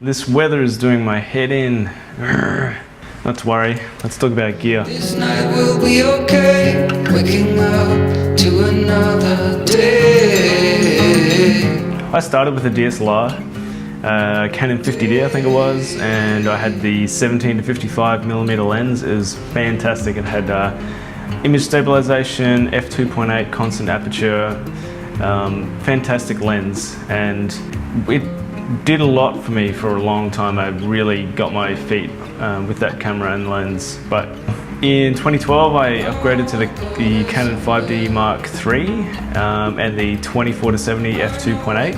This weather is doing my head in. Not to worry, let's talk about gear. This night will be okay, waking up to another day. I started with a DSLR, Canon 50D I think it was, and I had the 17 to 55mm lens. It was fantastic. It had image stabilization, f2.8 constant aperture, fantastic lens, and it did a lot for me for a long time. I really got my feet with that camera and lens. But in 2012 I upgraded to the Canon 5D Mark III and the 24 to 70 f2.8.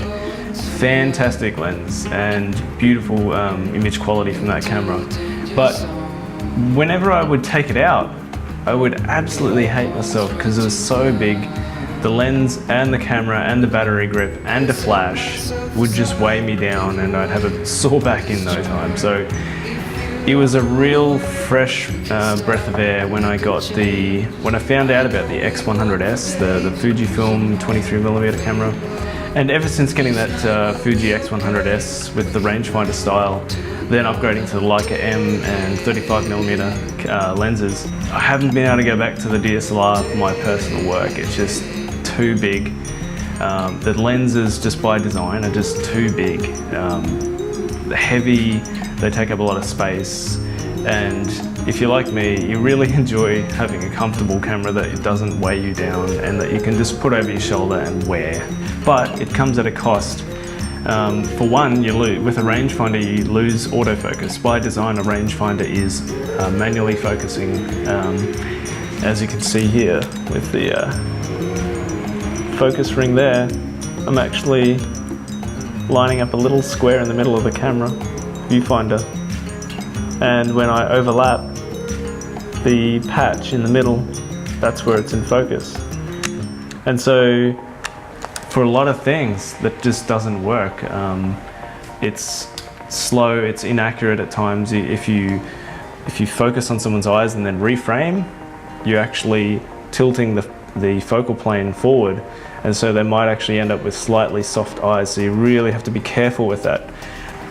Fantastic lens and beautiful image quality from that camera. But whenever I would take it out, I would absolutely hate myself because it was so big. The lens and the camera and the battery grip and the flash would just weigh me down, and I'd have a sore back in no time. So it was a real fresh breath of air when I found out about the X100S, the Fujifilm 23mm camera. And ever since getting that Fuji X100S with the rangefinder style, then upgrading to the Leica M and 35mm lenses, I haven't been able to go back to the DSLR for my personal work. It's just too big. The lenses, just by design, are just too big. They're heavy, they take up a lot of space, and if you're like me, you really enjoy having a comfortable camera that it doesn't weigh you down and that you can just put over your shoulder and wear. But it comes at a cost. For one, with a rangefinder you lose autofocus. By design, a rangefinder is manually focusing. As you can see here with the focus ring there, I'm actually lining up a little square in the middle of the camera viewfinder, and when I overlap the patch in the middle, that's where it's in focus. And so for a lot of things that just doesn't work. It's slow, it's inaccurate at times. If you focus on someone's eyes and then reframe, you're actually tilting the focal plane forward, and so they might actually end up with slightly soft eyes, so you really have to be careful with that.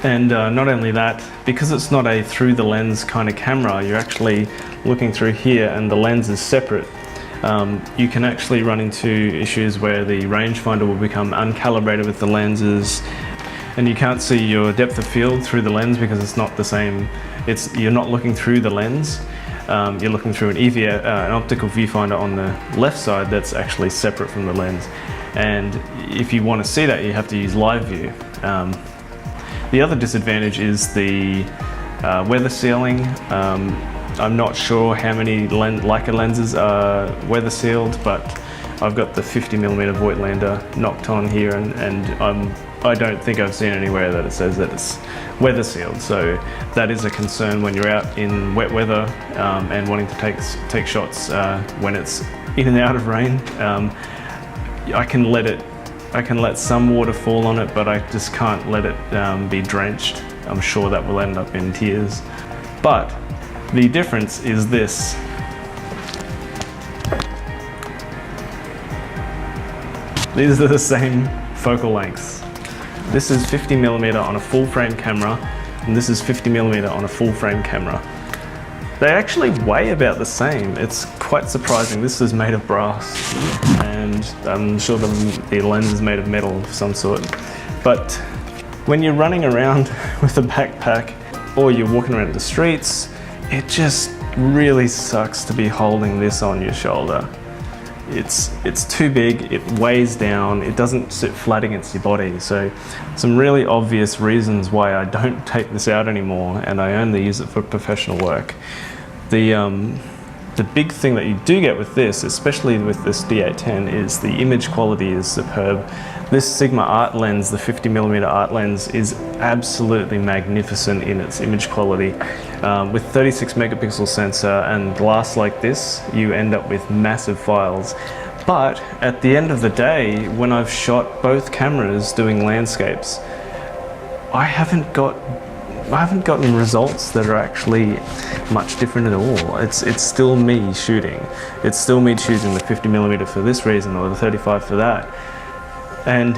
And not only that, because it's not a through the lens kind of camera, you're actually looking through here and the lens is separate. You can actually run into issues where the rangefinder will become uncalibrated with the lenses, and you can't see your depth of field through the lens because it's not the same. You're not looking through the lens. You're looking through an optical viewfinder on the left side that's actually separate from the lens. And if you want to see that, you have to use live view. The other disadvantage is the weather sealing. I'm not sure how many Leica lenses are weather sealed, but I've got the 50mm Voigtländer Nokton here, and I don't think I've seen anywhere that it says that it's weather sealed. So that is a concern when you're out in wet weather and wanting to take shots when it's in and out of rain. I can let some water fall on it, but I just can't let it be drenched. I'm sure that will end up in tears. But the difference is this. These are the same focal lengths. This is 50mm on a full frame camera, and this is 50mm on a full frame camera. They actually weigh about the same. It's quite surprising. This is made of brass, and I'm sure the lens is made of metal of some sort. But when you're running around with a backpack or you're walking around the streets, it just really sucks to be holding this on your shoulder. It's too big, it weighs down, it doesn't sit flat against your body. So some really obvious reasons why I don't take this out anymore, and I only use it for professional work. The big thing that you do get with this, especially with this D810, is the image quality is superb. This Sigma art lens, the 50mm art lens, is absolutely magnificent in its image quality. With 36 megapixel sensor and glass like this, you end up with massive files. But at the end of the day, when I've shot both cameras doing landscapes, I haven't gotten results that are actually much different at all. It's still me shooting. It's still me choosing the 50mm for this reason or the 35 for that. And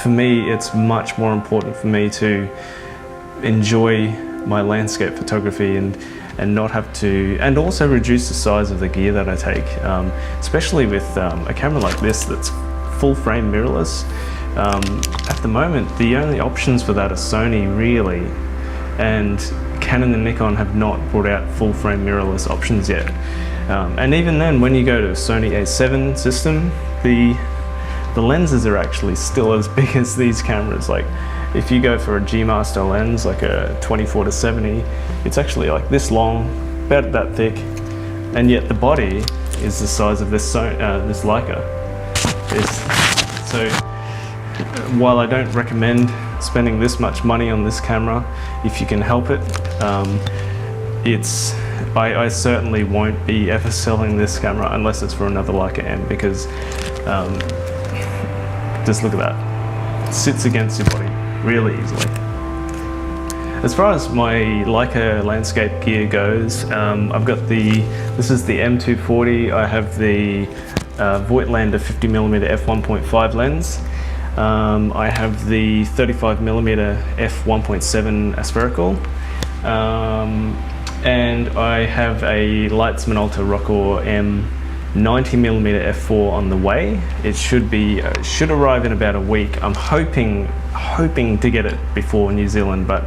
for me, it's much more important for me to enjoy my landscape photography and not have to, and also reduce the size of the gear that I take, especially with a camera like this that's full frame mirrorless. At the moment, the only options for that are Sony, really, and Canon and Nikon have not brought out full frame mirrorless options yet. And even then, when you go to a Sony A7 system, the lenses are actually still as big as these cameras. Like, if you go for a G Master lens, like a 24-70, it's actually like this long, about that thick, and yet the body is the size of this Leica. So while I don't recommend spending this much money on this camera, if you can help it, I certainly won't be ever selling this camera unless it's for another Leica M, because just look at that. It sits against your body really easily. As far as my Leica landscape gear goes, I've got this is the M240. I have the Voigtländer 50mm f1.5 lens. I have the 35mm f1.7 Aspherical. And I have a Leica Minolta M 90mm f4 on the way. It should arrive in about a week. I'm hoping to get it before New Zealand, but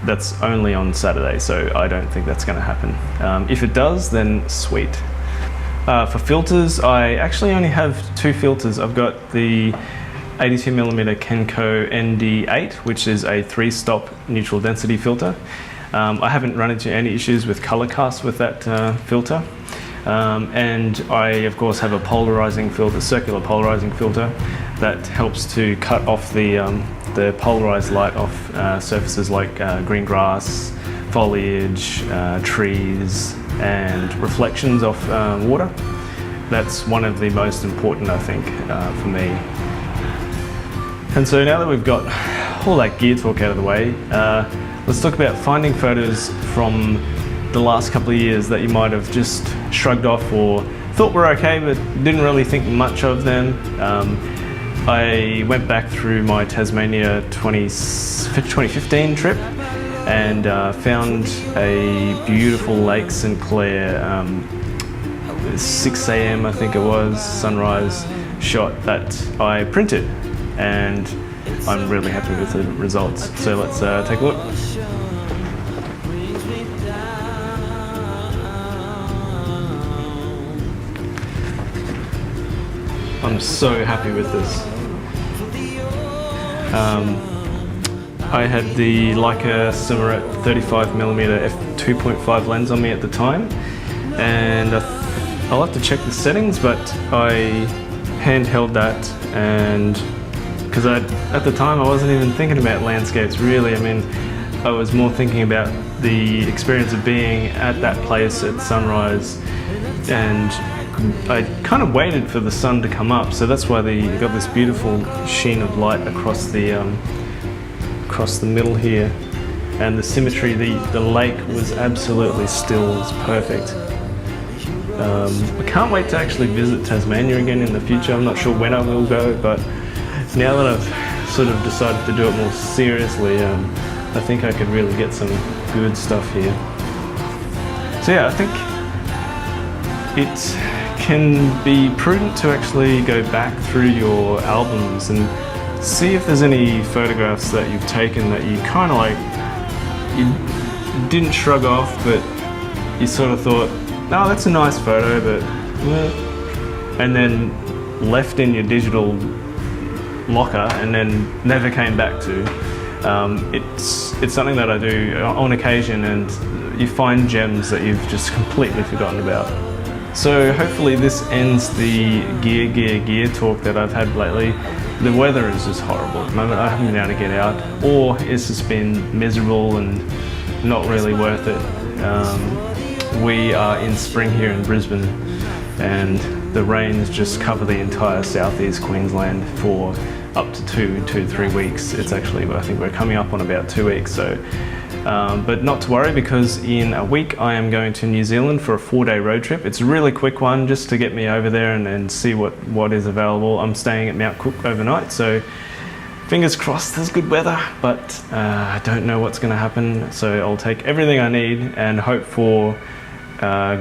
that's only on Saturday, so I don't think that's going to happen. If it does, then sweet. For filters, I actually only have two filters. I've got the 82mm Kenko D810, which is a 3-stop neutral density filter. I haven't run into any issues with color cast with that filter. And I, of course, have a polarizing filter, circular polarizing filter, that helps to cut off the polarized light off surfaces like green grass, foliage, trees, and reflections off water. That's one of the most important, I think, for me. And so now that we've got all that gear talk out of the way, let's talk about finding photos from the last couple of years that you might have just shrugged off or thought were okay but didn't really think much of them. I went back through my Tasmania 2015 trip and found a beautiful Lake St Clair 6 AM I think it was, sunrise shot that I printed, and I'm really happy with the results. So let's take a look. I'm so happy with this. I had the Leica Cimarette 35mm f2.5 lens on me at the time, and I'll have to check the settings, but I handheld that, and because at the time I wasn't even thinking about landscapes really. I mean, I was more thinking about the experience of being at that place at sunrise, and I kind of waited for the sun to come up, so that's why you got this beautiful sheen of light across the middle here, and the symmetry. The lake was absolutely still, it's perfect. I can't wait to actually visit Tasmania again in the future. I'm not sure when I will go, but now that I've sort of decided to do it more seriously, I think I could really get some good stuff here. So yeah, I think it can be prudent to actually go back through your albums and see if there's any photographs that you've taken that you kind of like, you didn't shrug off, but you sort of thought, oh, that's a nice photo, but and then left in your digital locker and then never came back to. It's something that I do on occasion, and you find gems that you've just completely forgotten about. So hopefully this ends the gear talk that I've had lately. The weather is just horrible at the moment. I haven't been able to get out, or it's just been miserable and not really worth it. We are in spring here in Brisbane, and the rains just cover the entire southeast Queensland for up to 2-3 weeks. It's actually, I think we're coming up on about 2 weeks. So, but not to worry, because in a week I am going to New Zealand for a 4-day road trip. It's a really quick one just to get me over there and see what is available. I'm staying at Mount Cook overnight, so fingers crossed there's good weather, but I don't know what's going to happen. So I'll take everything I need and hope for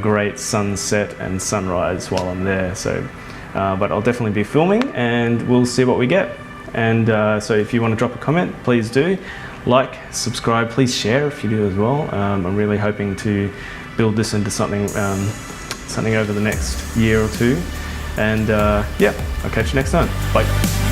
great sunset and sunrise while I'm there. So, but I'll definitely be filming and we'll see what we get. And so if you want to drop a comment, please do. Like, subscribe, please share if you do as well. I'm really hoping to build this into something, something over the next year or two. And yeah, I'll catch you next time. Bye.